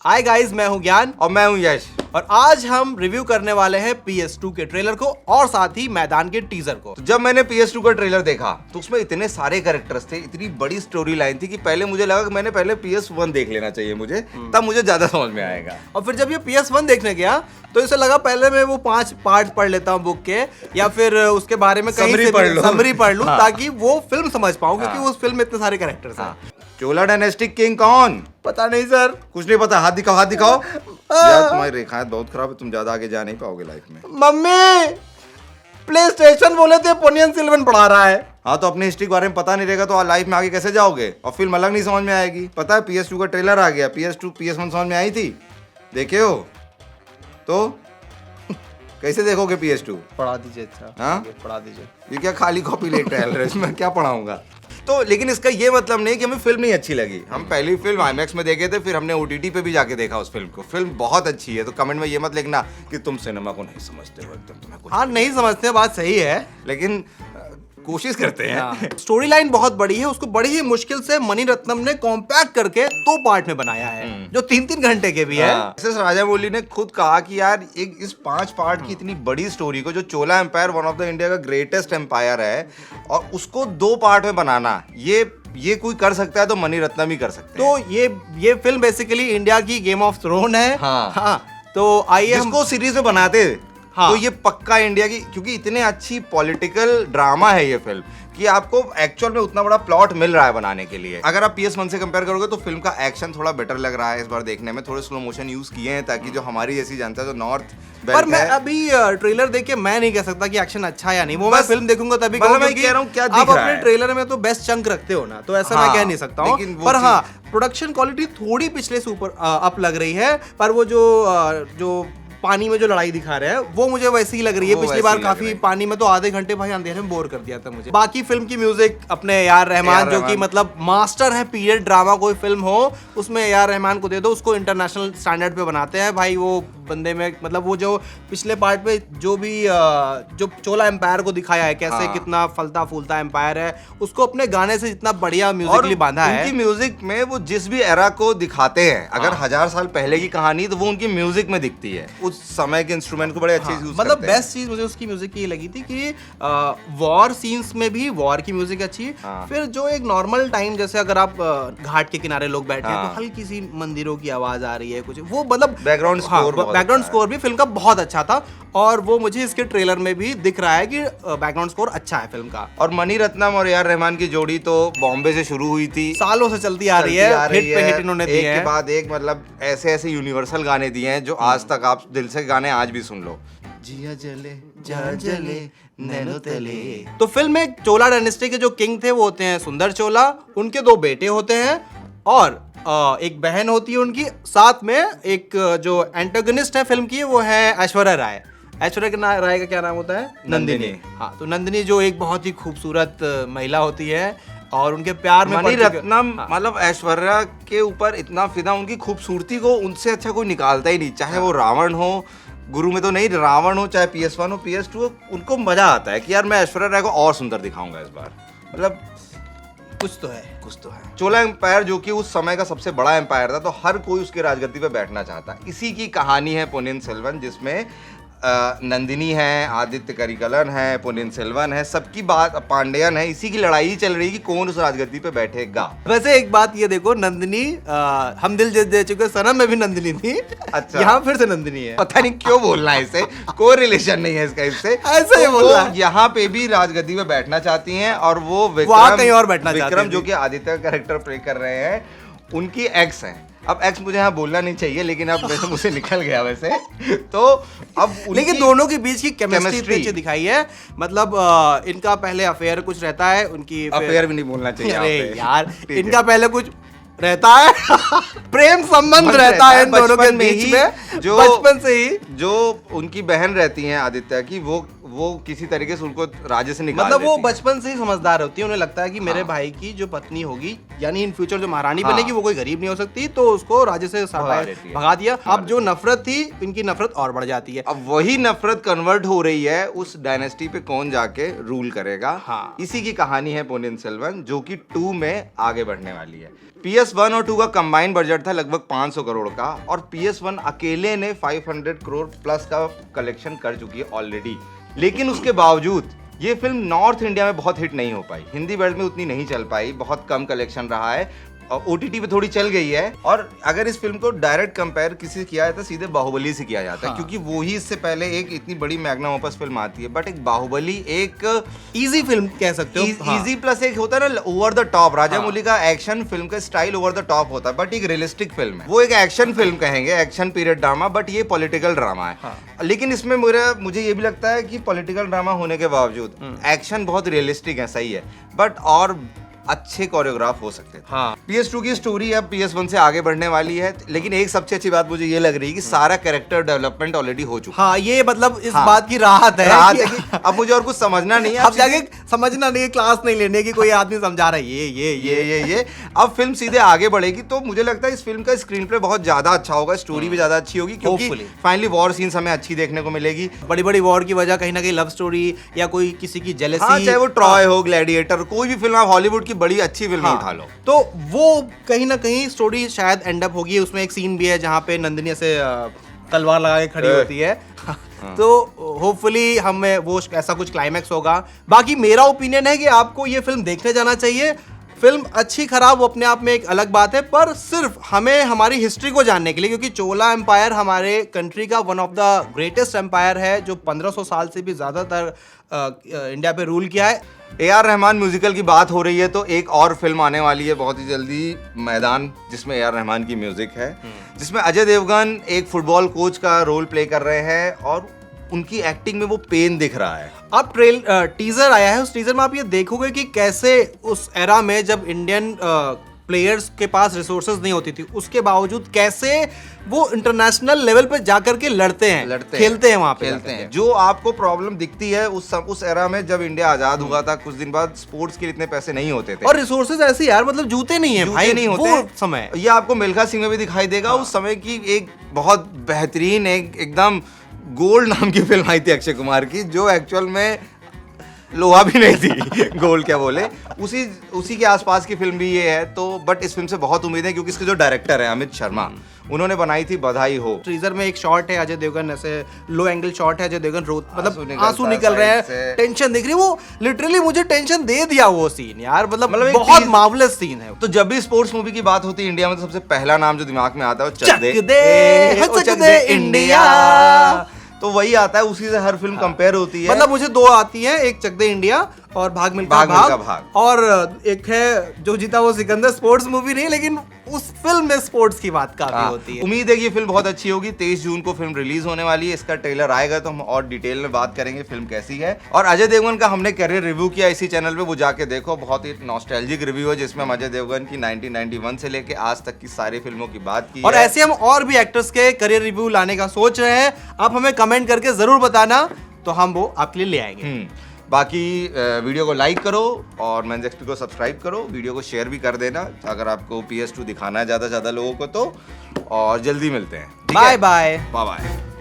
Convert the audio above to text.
Hi guys, मैं हूं ज्ञान और मैं हूं यश। और आज हम रिव्यू करने वाले हैं PS2 के ट्रेलर को और साथ ही मैदान के टीजर को। तो जब मैंने PS2 का ट्रेलर देखा तो उसमें इतने सारे कैरेक्टर्स थे, इतनी बड़ी स्टोरी लाइन थी कि पहले मुझे लगा कि मैंने पहले PS1 देख लेना चाहिए मुझे, तब मुझे ज्यादा समझ में आएगा। और फिर जब ये PS1 देखने गया तो इसे लगा पहले मैं वो 5 पार्ट पढ़ लेता हूँ बुक के, या फिर उसके बारे में कहीं से समरी पढ़ लूं ताकि वो फिल्म समझ पाऊं, क्योंकि उस फिल्म में इतने सारे कैरेक्टर्स हैं। चोला डायनेस्टिक किंग कौन? पता नहीं सर। कुछ नहीं पता। हाथ दिखाओ, हाथ दिखाओ। यार तुम्हारी रेखाएं बहुत खराब है, तुम ज्यादा आगे जा नहीं पाओगे लाइफ में। मम्मी प्ले स्टेशन बोले थे, पोनियन सिल्वन पढ़ा रहा है। हाँ तो अपनी हिस्ट्री के बारे में पता नहीं रहेगा तो लाइफ में आगे कैसे जाओगे, और फिल्म अलग नहीं समझ में आएगी। पता है PS2 का ट्रेलर आ गया, PS1 समझ में आई थी, देखे हो तो कैसे देखोगे PS2? पढ़ा दीजिए। अच्छा हाँ पढ़ा दीजिए। ये क्या खाली कॉपी ले ट्रेलर है, इसमें क्या पढ़ाऊंगा? तो लेकिन इसका ये मतलब नहीं कि हमें फिल्म नहीं अच्छी लगी। हम पहली फिल्म IMAX में देखे थे, फिर हमने OTT पे भी जाके देखा उस फिल्म को। फिल्म बहुत अच्छी है, तो कमेंट में ये मत लिखना कि तुम सिनेमा को नहीं समझते हो एकदम। तुम्हें कुछ हाँ नहीं समझते, बात सही है, लेकिन कोशिश करते हैं। स्टोरी लाइन बहुत बड़ी है, उसको बड़ी ही मुश्किल से मणि रत्नम ने कॉम्पैक्ट करके 2 पार्ट में बनाया है, जो 3-3 घंटे के भी है। SS राजामौली ने खुद कहा कि यार एक इस 5 पार्ट की इतनी बड़ी स्टोरी को, जो Chola empire one of the India का ग्रेटेस्ट एम्पायर है, और उसको 2 पार्ट में बनाना, ये कोई कर सकता है तो मणि रत्नम ही कर सकते हैं। तो ये फिल्म बेसिकली इंडिया की गेम ऑफ थ्रोन है। हाँ। तो आइए इसको सीरीज में बनाते तो ये पक्का इंडिया की, क्योंकि इतने अच्छी पॉलिटिकल ड्रामा है ये फिल्म कि आपको एक्चुअल में उतना बड़ा प्लॉट मिल रहा है बनाने के लिए। अगर आप PS1 से कंपेयर करोगे तो फिल्म का एक्शन थोड़ा बेटर लग रहा है इस बार देखने में। थोड़े स्लो मोशन यूज किए हैं ताकि जो हमारी जैसी जनता है, जो नॉर्थ बेल्ट पर मैं अभी ट्रेलर देख के मैं नहीं कह सकता कि एक्शन अच्छा है या नहीं, वो मैं फिल्म देखूंगा तभी मैं कह रहा हूं क्या दिख आप रहा अपने है। ट्रेलर में तो बेस्ट चंक रखते हो ना, तो ऐसा मैं कह नहीं सकता हूँ। पर हाँ, प्रोडक्शन क्वालिटी थोड़ी पिछले से ऊपर अप लग रही है, पर वो जो पानी में जो लड़ाई दिखा रहे हैं वो मुझे वैसी ही लग रही है। पिछली बार काफी पानी में तो आधे घंटे भाई अंधेरे में बोर कर दिया था मुझे। बाकी फिल्म की म्यूजिक अपने AR रहमान, जो कि मतलब मास्टर है पीरियड ड्रामा, कोई फिल्म हो उसमें AR रहमान को दे दो, उसको इंटरनेशनल स्टैंडर्ड पे बनाते हैं भाई। वो बंदे में मतलब वो जो पिछले पार्ट में जो भी जो चोला एम्पायर को दिखाया है, कैसे कितना फलता फूलता एम्पायर है, उसको अपने गाने से इतना बढ़िया म्यूजिकली बांधा है। उनकी म्यूजिक में वो जिस भी एरा को दिखाते हैं, अगर 1000 साल पहले की कहानी, तो वो उनकी म्यूजिक में दिखती है। उस समय के इंस्ट्रूमेंट को बड़े अच्छे यूज मतलब बेस्ट चीज मुझे उसकी म्यूजिक की ये लगी थी कि वॉर सीन्स में भी वॉर की म्यूजिक अच्छी। फिर जो एक नॉर्मल टाइम, जैसे अगर आप घाट के किनारे लोग बैठे हैं तो हल्की सी मंदिरों की आवाज आ रही है कुछ, वो मतलब बैकग्राउंड स्कोर भी फिल्म का बहुत अच्छा था, और वो मुझे इसके ट्रेलर में भी दिख रहा है कि बैकग्राउंड स्कोर अच्छा है फिल्म का। और मणि रत्नम और AR रहमान की जोड़ी तो बॉम्बे से शुरू हुई थी, सालों से चलती आ रही है, हिट पे हिट इन्होंने दिए हैं, एक के बाद एक। मतलब ऐसे यूनिवर्सल गाने दिए हैं जो आज तक आप दिल से गाने आज भी सुन लो। जिया जले जा जले नैनो तले। तो फिल्म में चोला डायनेस्टी के जो किंग थे वो होते हैं सुंदर चोला, उनके 2 बेटे होते हैं और एक बहन होती है उनकी। साथ में एक जो एंटागनिस्ट है फिल्म की, वो है ऐश्वर्या राय। ऐश्वर्या राय का क्या नाम होता है? नंदिनी। हाँ, तो नंदिनी जो एक बहुत ही खूबसूरत महिला होती है, और उनके प्यार में मणि रत्नम मतलब ऐश्वर्या के ऊपर इतना फिदा, उनकी खूबसूरती को उनसे अच्छा कोई निकालता ही नहीं। चाहे वो रावण हो, गुरु में तो नहीं, रावण हो, चाहे PS1 हो, PS2 हो, उनको मजा आता है कि यार मैं ऐश्वर्या राय को और सुंदर दिखाऊंगा इस बार। मतलब कुछ तो है। चोला एम्पायर जो कि उस समय का सबसे बड़ा एम्पायर था, तो हर कोई उसके राजगद्दी पे बैठना चाहता। इसी की कहानी है पोनियन सेल्वन, जिसमें नंदिनी है, आदित्य करिकलन है, पोनियन सेल्वन है, सबकी बात पांड्यन है। इसी की लड़ाई चल रही है कि कौन उस राजगद्दी पे बैठेगा। वैसे एक बात ये देखो, नंदिनी हम दिल दे चुके सनम में भी नंदिनी थी। अच्छा, यहाँ फिर से नंदिनी है। पता नहीं क्यों बोलना है इसे, कोई रिलेशन नहीं है इसका इससे, ऐसा ही बोल रहा है। यहाँ पे भी राजगद्दी पे बैठना चाहती हैं, और वो कहीं और बैठना चाहती विक्रम जो कि आदित्य का कैरेक्टर प्ले कर रहे हैं, उनकी एक्स हैं। अब एक्स मुझे यहाँ बोलना नहीं चाहिए, लेकिन अब मेरे मुझसे निकल गया वैसे। तो अब लेकिन दोनों के बीच की केमिस्ट्री अच्छी दिखाई है। मतलब इनका पहले अफेयर कुछ रहता है, उनकी अफेयर भी नहीं बोलना चाहिए। अरे यार, इनका पहले कुछ रहता है प्रेम संबंध रहता है इन दोनों के बीच में, जो बचपन से ही। जो उनकी बहन रहती हैं आदित्य की, वो किसी तरीके से उनको राज्य से निकाल मतलब वो देती है। बचपन से ही समझदार होती है, उन्हें लगता है कि मेरे भाई की जो पत्नी होगी यानी इन फ्यूचर जो महारानी बनेगी वो कोई गरीब नहीं हो सकती, तो उसको राज्य से देती है। भगा दिया। अब जो नफरत थी इनकी नफरत और बढ़ जाती है। अब वही नफरत कन्वर्ट हो रही है उस डायनेस्टी पे कौन जाके रूल करेगा। हाँ। इसी की कहानी है पोनियन सेल्वन, जो कि 2 में आगे बढ़ने वाली है। PS1 और 2 का कंबाइंड बजट था लगभग 500 करोड़ का, और PS1 अकेले ने 500 करोड़ प्लस का कलेक्शन कर चुकी है ऑलरेडी। लेकिन उसके बावजूद ये फिल्म नॉर्थ इंडिया में बहुत हिट नहीं हो पाई, हिंदी बेल्ट में उतनी नहीं चल पाई, बहुत कम कलेक्शन रहा है। और OTT पे थोड़ी चल गई है। और अगर इस फिल्म को डायरेक्ट कंपेयर किसी से किया जाता है, सीधे बाहुबली से किया जाता है, क्योंकि वो ही इससे पहले एक इतनी बड़ी मैग्नम ओपस फिल्म आती है। बट एक बाहुबली एक इजी फिल्म कह सकते हो। इजी प्लस एक होता है ना ओवर द टॉप। राजामौली का एक्शन फिल्म का स्टाइल ओवर द टॉप होता है, बट एक रियलिस्टिक फिल्म है। वो एक एक्शन फिल्म कहेंगे, एक्शन पीरियड ड्रामा, बट ये पॉलिटिकल ड्रामा है। लेकिन इसमें मुझे ये भी लगता है कि पॉलिटिकल ड्रामा होने के बावजूद एक्शन बहुत रियलिस्टिक है, सही है, बट और अच्छे कोरियोग्राफ हो सकते थे। हाँ। PS2 की स्टोरी अब PS1 से आगे बढ़ने वाली है, लेकिन एक सबसे अच्छी बात मुझे ये लग रही है कि सारा कैरेक्टर डेवलपमेंट ऑलरेडी हो चुका है। हाँ, ये मतलब इस हाँ। बात की राहत है कि अब मुझे और कुछ समझना नहीं है। अब जाके समझना नहीं है, क्लास नहीं लेने की, कोई आदमी समझा रहा है ये। अब फिल्म सीधे आगे बढ़ेगी, तो मुझे लगता है इस फिल्म का स्क्रीन प्ले बहुत ज्यादा अच्छा होगा, स्टोरी भी ज्यादा अच्छी होगी, क्योंकि फाइनली वॉर सीन्स हमें अच्छी देखने को मिलेगी। बड़ी बड़ी वॉर की वजह कहीं ना कहीं लव स्टोरी या कोई किसी की जेलसी, हाँ, चाहे वो ट्रॉय हो, ग्लैडिएटर, कोई भी फिल्म आप हॉलीवुड की बड़ी अच्छी फिल्म उठा लो, तो वो कहीं ना कहीं स्टोरी शायद एंड अप होगी। उसमें एक सीन भी है जहाँ पे नंदिनी ऐसे तलवार लगा के खड़ी होती है। तो होपफुली हमें वो ऐसा कुछ क्लाइमैक्स होगा। बाकी मेरा ओपिनियन है कि आपको ये फिल्म देखने जाना चाहिए। फिल्म अच्छी खराब वो अपने आप में एक अलग बात है, पर सिर्फ हमें हमारी हिस्ट्री को जानने के लिए, क्योंकि चोला एम्पायर हमारे कंट्री का one of the greatest empire है, जो 1500 साल से भी ज़्यादातर इंडिया पे रूल किया है। AR रहमान म्यूजिकल की बात हो रही है, तो एक और फिल्म आने वाली है बहुत ही जल्दी, मैदान, जिसमें AR रहमान की म्यूजिक है, जिसमें अजय देवगन एक फुटबॉल कोच का रोल प्ले कर रहे हैं, और उनकी एक्टिंग में वो पेन दिख रहा है। अब टीजर आया है, उस टीजर में आप ये देखोगे कि कैसे उस एरा में जब इंडियन प्लेयर्स के पास रिसोर्सेज नहीं होती थी, उसके बावजूद कैसे वो इंटरनेशनल लेवल पे जाकर के खेलते हैं वहां पे खेलते हैं। जो आपको प्रॉब्लम दिखती है उस एरा में, जब इंडिया आजाद हुआ था, कुछ दिन बाद स्पोर्ट्स के लिए इतने पैसे नहीं होते थे, और रिसोर्सेज ऐसी यार, मतलब जूते नहीं है भाई, नहीं होते वो समय। ये आपको मिल्खा सिंह में भी दिखाई देगा। उस समय की एक बहुत बेहतरीन एकदम गोल्ड नाम की फिल्म आई थी अक्षय कुमार की, जो एक्चुअल में लोहा भी नहीं थी, गोल्ड क्या बोले, उसी के आसपास की फिल्म भी ये है। तो बट इस फिल्म से बहुत उम्मीद है, क्योंकि इसके जो डायरेक्टर है अमित शर्मा, उन्होंने बनाई थी बधाई हो। टीजर में एक शॉट है अजय देवगन, ऐसे लो एंगल शॉट है, अजय देवगन मतलब आंसू निकल रहे हैं, टेंशन दिख रही है। वो लिटरली मुझे टेंशन दे दिया वो सीन यार, मतलब बहुत मार्वलस सीन है। तो जब भी स्पोर्ट्स मूवी की बात होती है इंडिया में, तो सबसे पहला नाम जो दिमाग में आता है वो चक दे इंडिया, तो वही आता है, उसी से हर फिल्म कंपेयर होती है। मतलब मुझे दो आती है, एक चक दे इंडिया और भाग मिल्खा भाग, और एक है जो जीता वो सिकंदर। स्पोर्ट्स मूवी नहीं, लेकिन उस फिल्म में स्पोर्ट्स की बात काफी होती है। उम्मीद है कि ये फिल्म बहुत अच्छी होगी। 23 जून को फिल्म रिलीज होने वाली है, इसका ट्रेलर आएगा तो हम और डिटेल में बात करेंगे फिल्म कैसी है। और अजय देवगन का हमने करियर रिव्यू किया इसी चैनल पे, वो जाके देखो, बहुत ही नॉस्टैल्जिक रिव्यू है, जिसमें हम अजय देवगन की 1991 से लेके आज तक की सारी फिल्मों की बात की और ऐसे हम और भी एक्टर्स के करियर रिव्यू लाने का सोच रहे हैं। आप हमें कमेंट करके जरूर बताना, तो हम वो आपके लिए ले आएंगे। बाकी वीडियो को लाइक करो और मेंस एक्सपी को सब्सक्राइब करो, वीडियो को शेयर भी कर देना अगर आपको PS2 दिखाना है ज़्यादा लोगों को तो। और जल्दी मिलते हैं। Bye bye. Bye bye.